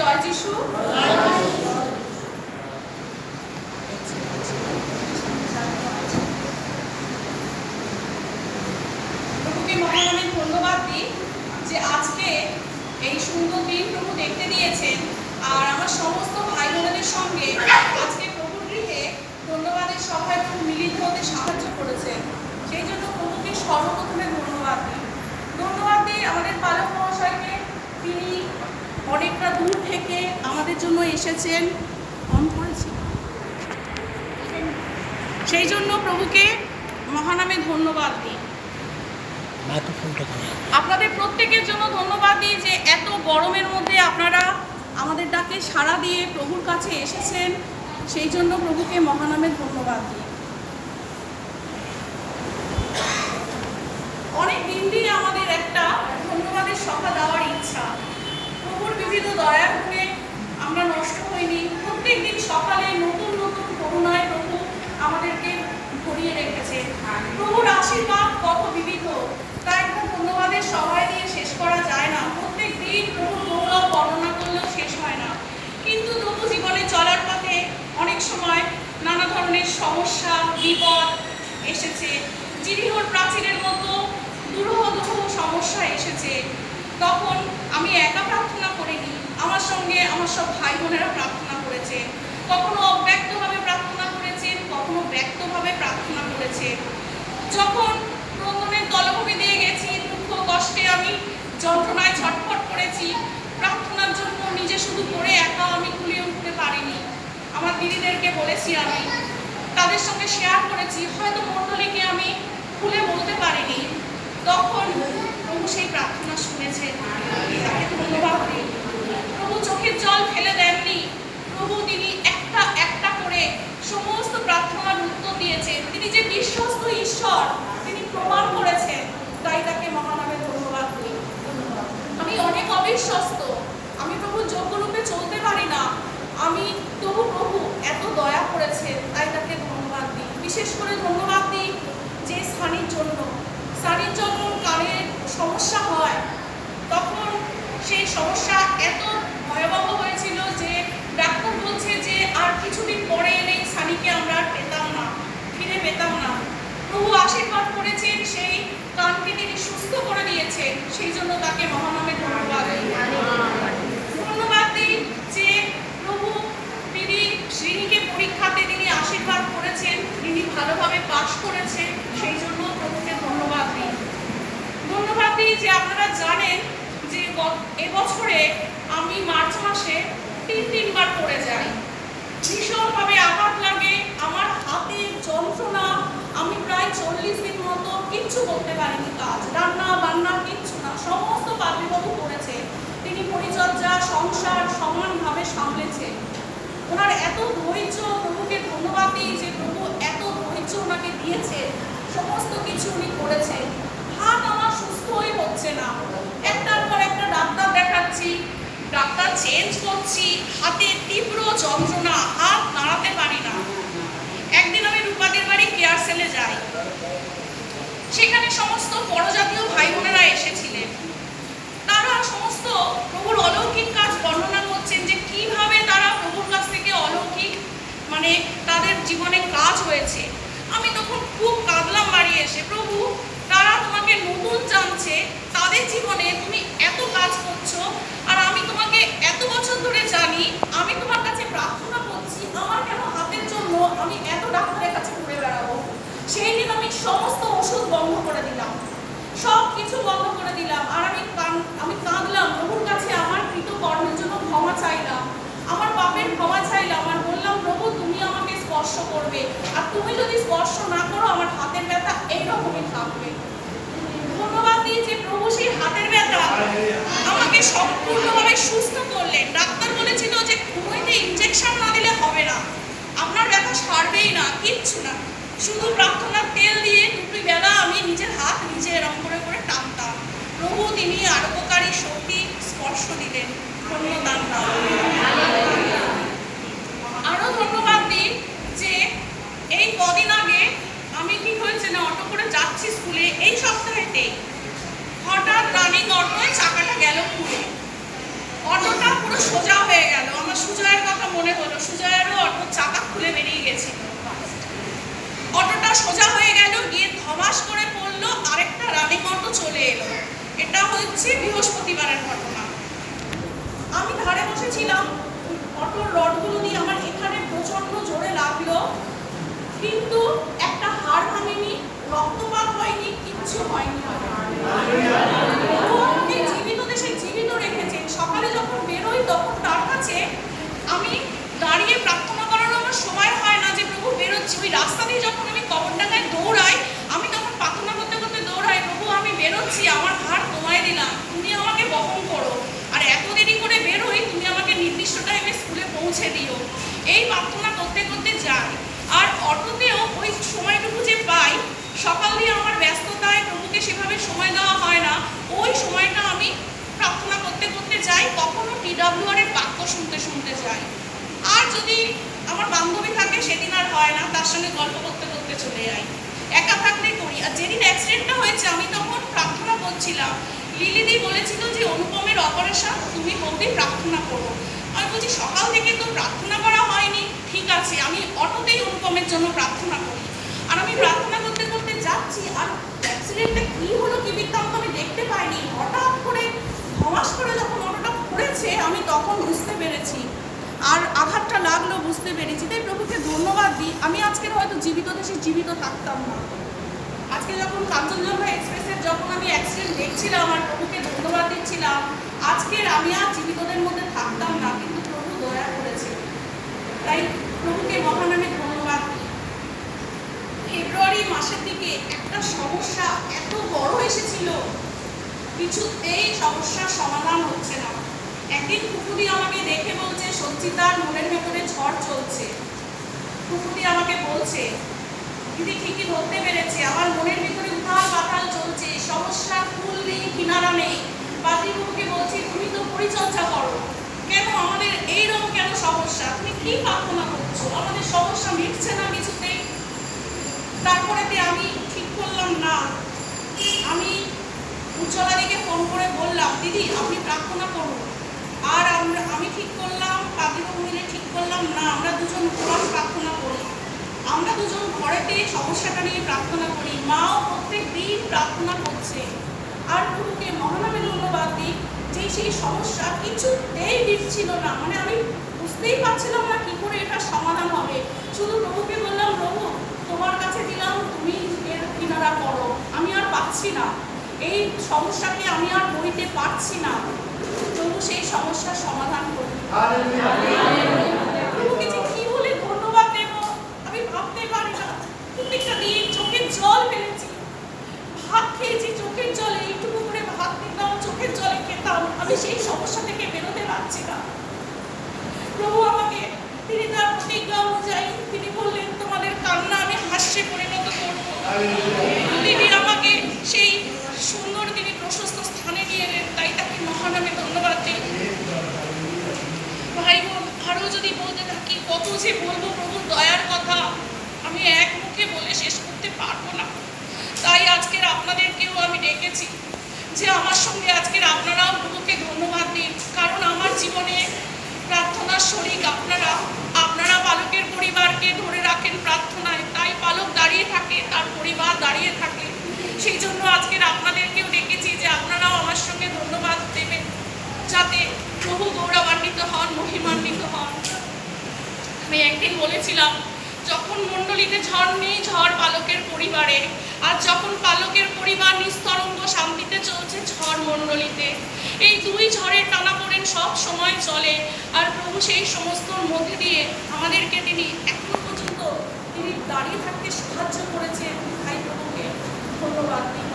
জয় যিশু। প্রভুকে মহানামে ধন্যবাদ দিই যে আজকে এই সুন্দর দিন প্রভু দেখতে দিয়েছেন, আর আমার সমস্ত ভাই বোনেদের সঙ্গে আজকে প্রভুর গৃহে ধন্যবাদের সভায় প্রভু মিলিত হতে সাহায্য করেছেন। সেই জন্য প্রভুকে সর্বপ্রথমে ধন্যবাদ দিই আমাদের পালক মহাশয়কে। তিনি অনেকটা দূর থেকে আমাদের জন্য এসেছেন, সেই জন্য প্রভুকে মহানামে ধন্যবাদ দিই। আপনাদের প্রত্যেকের জন্য ধন্যবাদ দিই যে এত গরমের মধ্যে আপনারা আমাদের ডাকে সাড়া দিয়ে প্রভুর কাছে এসেছেন, সেই জন্য প্রভুকে মহানামে ধন্যবাদ দিই। অনেক দিন দিয়ে আমাদের একটা ধন্যবাদের সভা দেওয়ার ইচ্ছা। প্রভুর বিবিধ দয়ার গুণে আমরা নষ্ট হইনি। প্রত্যেক দিন সকালে নতুন নতুন করুণায় প্রভু আমাদেরকে ভরিয়ে রেখেছে। প্রভুর আশীর্বাদ কত বিবিধ, তা একটা ধন্যবাদের সভায় দিয়ে শেষ করা যায় না। প্রত্যেক দিন প্রভুর গৌরব বর্ণনা করলেও শেষ হয় না। কিন্তু তবু জীবনে চলার পথে অনেক সময় নানা ধরনের সমস্যা বিপদ এসেছে। জিরিহোর প্রাচীরের মতো দুরূহ সমস্যা এসেছে। তখন আমি একা প্রার্থনা করিনি, আমার সঙ্গে আমার সব ভাই বোনেরা প্রার্থনা করেছে। কখনো অব্যক্তভাবে প্রার্থনা করেছেন, কখনো ব্যক্তভাবে প্রার্থনা করেছে। যখন ক্রন্দনের তলভূমি দিয়ে গেছি, দুঃখ কষ্টে আমি যন্ত্রণায় ছটফট করেছি, প্রার্থনার জন্য নিজে শুধু করে একা আমি কুলিয়ে উঠতে পারিনি। আমার দিদিদেরকে বলেছি, আমি তাদের সঙ্গে শেয়ার করেছি, হয়তো মণ্ডলীকে আমি খুলে বলতে পারিনি। তখন প্রভু সেই প্রার্থনা শুনেছেন, তাকে ধন্যবাদ দিই। প্রভু চোখের জল ফেলে দেননি। প্রভু তিনি একটা একটা করে সমস্ত প্রার্থনার উত্তর দিয়েছেন। তিনি যে বিশ্বস্ত ঈশ্বর তিনি প্রমাণ করেছেন, তাই তাকে মহানামে ধন্যবাদ দিই। আমি অনেক অবিশ্বস্ত, আমি প্রভু যোগ্যরূপে চলতে পারি না, আমি তবু প্রভু এত দয়া করেছেন, তাই তাকে ধন্যবাদ দিই। বিশেষ করে ধন্যবাদ দিই যে স্থানীর জন্য। স্থানীর যখন কানের সমস্যা হয়, তখন সেই সমস্যা এত ভয়াবহ হয়েছিল যে ডাক্তার বলছে যে আর কিছুদিন পরে এলে স্থানীকে আমরা পেতাম না, ফিরে পেতাম না। প্রভু আশীর্বাদ করেছেন, সেই কানকে তিনি সুস্থ করে দিয়েছেন, সেই জন্য তাকে মহানামে ধন্যবাদ দিই। ধন্যবাদ দিই যে প্রভু তিনি শ্রীনিকে পরীক্ষাতে তিনি আশীর্বাদ করেছেন, তিনি ভালোভাবে পাশ করেছেন, সেই জন্য প্রভুকে ধন্যবাদ দিই। ধন্যবাদ দিই যে আপনারা জানেন যে এবছরে আমি মার্চ মাসে 3বার পড়ে যাই। ভীষণভাবে আঘাত লাগে, আমার হাতে যন্ত্রণা, আমি প্রায় 40 দিন মতো কিচ্ছু করতে পারিনি, কাজ রান্না বান্না কিচ্ছু না, সমস্ত পাদ্রীবাবু করেছে। তিনি পরিচর্যা সংসার সমানভাবে সামলেছে। ওনার এত ধৈর্য, প্রভুকে ধন্যবাদ দিই যে প্রভু এত ধৈর্য ওনাকে দিয়েছে, সমস্ত কিছু উনি করেছেন। হাত আমার সুস্থই হচ্ছে না, একটার পর একটা ডাক্তার দেখাচ্ছি, ডাক্তার চেঞ্জ করছি, হাতে তীব্র যন্ত্রণা, হাত নাড়াতে পারি না। একদিন আমি রূপাদের বাড়ি কেয়ার সেলে যাই, সেখানে সমস্ত পরজাতীয় ভাই বোনেরা এসেছিলেন। তারা সমস্ত প্রভুর অলৌকিক কাজ বর্ণনা করছেন যে কিভাবে তারা প্রভুর কাছ থেকে অলৌকিক তাদের জীবনে কাজ হয়েছে। আমি তখন খুব কাঁদলাম বাড়ি এসে, প্রভু তারা তোমাকে নতুন জানছে, তাদের জীবনে তুমি এত কাজ করছো, আর আমি তোমাকে এত বছর ধরে জানি, আমি তোমার কাছে প্রার্থনা করছি, আমার কেন হাতের জন্য আমি এত ডাক্তারের কাছে ঘুরে বেড়াবো। সেই দিন আমি সমস্ত ওষুধ বন্ধ করে দিলাম, সব কিছু বন্ধ করে দিলাম, আর আমি কাঁদলাম প্রভুর কাছে, আমার কৃতকর্মের জন্য ক্ষমা চাইলাম, আমার পাপের ক্ষমা চাইলাম, আর বললাম প্রভু তুমি আমাকে স্পর্শ করবে, আর তুমি যদি স্পর্শ না করো আমার হাতের ব্যথা এইরকমই থাকবে। ধন্যবাদ দিই যে প্রভু সেই হাতের ব্যথা আমাকে সম্পূর্ণভাবে সুস্থ করলেন। ডাক্তার বলেছিল যে ঘুমোইতে ইনজেকশন না দিলে হবে না, আপনার ব্যথা সারবেই না, কিচ্ছু না, শুধু প্রার্থনার তেল দিয়ে দুপুরি বেলা আমি নিজের হাত নিজে এরম করে করে টানতাম। প্রভু তিনি আরোগ্যকারী শক্তি স্পর্শ দিলেন। ধন্যবাদ। আরো ধন্যবাদ দিই যে এই কদিন আগে আমি কি হয়েছে না, অটো করে যাচ্ছি স্কুলে, এই সপ্তাহেতেই হঠাৎ রানিং অটোয় চাকাটা গেল পুরো, অটোটা পুরো সোজা হয়ে মনে হলো সুজয়ারও অটোর চাকা খুলে বেরিয়ে গেছিল। অটোটা সোজা হয়ে গেল, গিয়ে ধমাস করে পড়লো, আরেকটা রানিং অটো চলে এলো। এটা হচ্ছে বৃহস্পতিবারের ঘটনা। আমি ধারে বসেছিলাম, অটোর রডগুলো দিয়ে আমার এখানে প্রচন্ড জোরে লাগলো, কিন্তু একটা হাড় ভাঙেনি, রক্তপাত হয়নি, কিচ্ছু হয়নি। জীবিত দেশে জীবিত রেখেছেন। সকালে যখন বেরোই তখন তার কাছে আমি দাঁড়িয়ে প্রার্থনা করার আমার সময় হয় না যে প্রভু বেরোচ্ছি। ওই রাস্তা দিয়ে যখন আমি কবরডাঙ্গায় দৌড়াই, আমি তখন প্রার্থনা করতে করতে দৌড়াই, প্রভু আমি বেরোচ্ছি, আমার ভার তোমায় দিলাম, তুমি আমাকে বহন করো, আর এত দেরি করে বেরোই, তুমি আমাকে নির্দিষ্ট টাইমে স্কুলে পৌঁছে দিও। এই প্রার্থনা করতে করতে যাই। আর অটোতেও ওই সময়টুকু যে পাই, সকাল দিয়ে আমার ব্যস্ততায় প্রভুকে সেভাবে সময় দেওয়া হয় না, ওই সময়টা আমি প্রার্থনা করতে করতে যাই, কখনো TWR এর বাক্য শুনতে শুনতে যাই। আর যদি আমার বান্ধবী থাকে সেদিন আর হয় না, তার সঙ্গে গল্প করতে করতে চলে যাই, একা থাকলে করি। আর যেদিন অ্যাক্সিডেন্টটা হয়েছে আমি তখন প্রার্থনা করছিলাম, লিলিদি বলেছিল যে অনুপমের অপারেশন, তুমি বৌদি প্রার্থনা করো। আমি বলছি সকাল থেকে তো প্রার্থনা করা হয়নি, ঠিক আছে আমি অটোতেই অনুপমের জন্য প্রার্থনা করি। আর আমি প্রার্থনা করতে করতে যাচ্ছি, আর অ্যাক্সিডেন্টটা কী হলো কি বৃত্তান্ত আমি দেখতে পাইনি, হঠাৎ করে ধমাস করে যখন অটোটা পড়েছে আমি তখন বুঝতে পেরেছি, আর আঘাতটা লাগলো বুঝতে পেরেছি। তাই প্রভুকে ধন্যবাদ দিই, আমি আজকের হয়তো জীবিত দেশে জীবিত থাকতাম না। আজকে যখন কাঞ্চনজঙ্ঘা এক্সপ্রেসের যখন আমি অ্যাক্সিডেন্ট দেখছিলাম আর প্রভুকে ধন্যবাদ দিচ্ছিলাম, আজকের আমি আর জীবিতদের মধ্যে থাকতাম না, কিন্তু প্রভু দয়া করেছে, তাই প্রভুকে মহানামে ধন্যবাদ দিই। ফেব্রুয়ারি মাসের দিকে একটা সমস্যা এত বড় এসেছিল, কিছুতেই সমস্যার সমাধান হচ্ছে না। একদিন কুকুরি আমাকে দেখে বলছে, সঞ্চিতার মনের ভেতরে ঝড় চলছে। কুকুরি আমাকে বলছে, দিদি ঠিকই ধরতে পেরেছে, আমার মনের ভিতরে উথাল পাতাল চলছে, সমস্যা ফুল নেই, কিনারা নেই। পাত্রীবাবুকে বলছি, তুমি তো পরিচর্যা করো, কেন আমাদের এইরকম কেন সমস্যা, তুমি কি প্রার্থনা করছো, আমাদের সমস্যা মিটছে না কিছুতেই। তারপরেতে আমি ঠিক করলাম না, আমি উজ্জ্বলাদিকে ফোন করে বললাম, দিদি আপনি প্রার্থনা করুন। আর আমি ঠিক করলাম, পাত্রীবাবু মিলে ঠিক করলাম, না আমরা দুজন উপবাস প্রার্থনা করি, আমরা দুজন ঘরেতে সমস্যাটা নিয়ে প্রার্থনা করি। মাও প্রত্যেক দিন প্রার্থনা করছে। আর প্রভুকে মহানামে ধন্যবাদ দিই যে সেই সমস্যা কিছুতেই মিটছিল না, মানে আমি বুঝতেই পারছিলাম না কি করে এটা সমাধান হবে। শুধু প্রভুকে বললাম, প্রভু তোমার কাছে দিলাম, তুমি এর কিনারা করো, আমি আর পাচ্ছি না, এই সমস্যাকে আমি আর বইতে পারছি না, প্রভু সেই সমস্যার সমাধান করুন। প্রভুকে যে কি বলে ধন্যবাদ দেব আমি ভাবতে পারি না। প্রত্যেকটা দিন চোখের জল ফেলেছি, ভাত খেয়েছি চোখের জলে, এইটুকু করে ভাত খেতাম চোখের জলে খেতাম, আমি সেই সমস্যা থেকে বেরোতে পারছি না। প্রভু আমাকে, তিনি তার প্রতিজ্ঞা অনুযায়ী তিনি বললেন তোমাদের কান্না আমি হাস্যে পরিণত করব। তিনি আমাকে সেই সুন্দর তিনি প্রশস্ত স্থানে নিয়ে এলেন, তাই তাকে মহানামে ধন্যবাদ দিই। ভাই বোন, আরও যদি বলতে থাকি কত যে বলবো প্রভুর দয়ার কথা, আমি এক মুখে বলে শেষ করতে পারবো না। তাই আজকের আপনাদেরকেও আমি ডেকেছি যে আমার সঙ্গে আজকের আপনারাও প্রভুকে ধন্যবাদ দিন, কারণ আমার জীবনে প্রার্থনার শরিক আপনারা পালকের পরিবারকে ধরে রাখেন প্রার্থনায়, তাই পালক দাঁড়িয়ে থাকে, তার পরিবার দাঁড়িয়ে থাকে। সেই জন্য আজকের আপনাদেরকেও ডেকেছি যে আপনারাও আমার সঙ্গে ধন্যবাদ দেবেন, যাতে প্রভু গৌরবান্বিত হন, মহিমান্বিত হন। আমি একদিন বলেছিলাম, যখন মণ্ডলীতে ঝড় নেই, ঝড় পালকের পরিবারে, আর যখন পালকের পরিবার নিস্তরঙ্গ শান্তিতে চলছে ঝড় মণ্ডলীতে। এই দুই ঝড়ের টানাপোড়েন সব সময় চলে, আর প্রভু সেই সমস্তর মধ্যে দিয়ে আমাদেরকে তিনি এখনো পর্যন্ত তিনি দাঁড়িয়ে থাকতে সাহায্য করেছেন। তাই প্রভুকে ধন্যবাদ দিই।